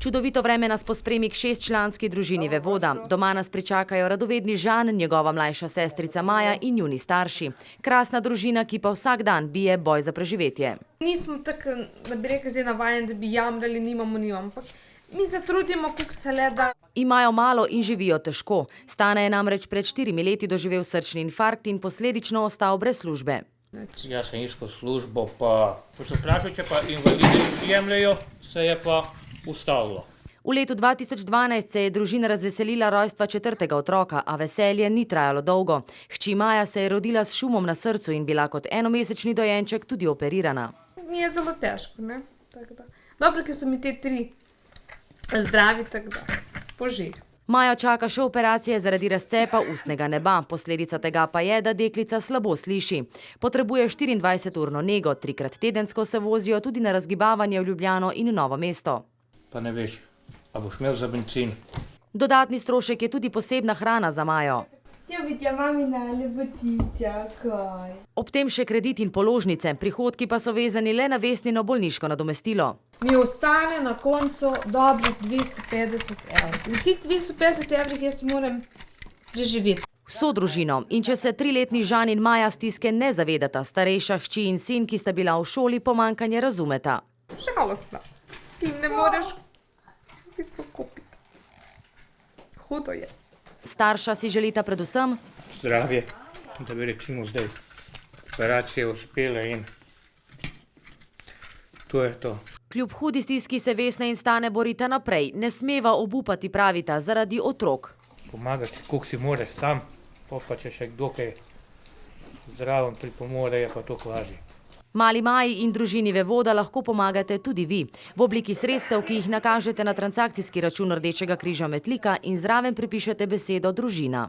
Čudovito vreme nas pospremi k 6-članski družini Vevoda. Doma nas pričakajo radovedni Žan, njegova mlajša sestrica Maja in njuni starši. Krasna družina, ki pa vsak dan bije boj za preživetje. Nismo tako, da bi rekli, zdaj navajeni, da bi jamrali, nimamo, ampak mi se trudimo, koliko se le da. Imajo malo in živijo težko. Stane je namreč pred 4 leti doživel srčni infarkt in posledično ostal brez službe. Jaz sem iskal službo, pa ko se vprašal, če pa invalidi jemljajo, se je pa ustavilo. V letu 2012 se je družina razveselila rojstva 4. otroka, a veselje ni trajalo dolgo. Hči Maja se je rodila s šumom na srcu in bila kot enomesečni dojenček tudi operirana. Mi je zelo težko, ne? Tako da. Dobro, ker so mi te 3 zdravi, tako da požig. Majo čaka še operacije zaradi razcepa ustnega neba. Posledica tega pa je, da deklica slabo sliši. Potrebuje 24-urno nego, 3-krat tedensko se vozijo tudi na razgibavanje v Ljubljano in Novo mesto. Pa ne veš, a boš imel za bencin. Dodatni strošek je tudi posebna hrana za Majo. Ob tem še kredit in položnice, prihodki pa so vezani le na Vesnino bolniško nadomestilo. Mi ostane na koncu dobrih 250 evrov. V teh 250 evrih jaz moram preživeti. Vso družino. In če se 3-letni Žan in Maja stiske ne zavedata, starejša hči in sin, ki sta bila v šoli, pomanjkanje razumeta. Žalostno. Ti ne moreš v bistvu kupiti. Hudo je. Starša si želita predvsem Zdravje, da bi rekli zdaj. Operacija je uspela in to je to. Kljub hudi stiski se Vesna in Stane borita naprej. Ne smeva obupati, pravita, zaradi otrok. Pomagati, koliko si moreš sam, pa če še kdo kaj zraven pripomore, je pa to lažje. Mali Maji in družini Vevoda lahko pomagate tudi vi. V obliki sredstev, ki jih nakažete na transakcijski račun Rdečega križa Metlika in zraven pripišete besedo družina.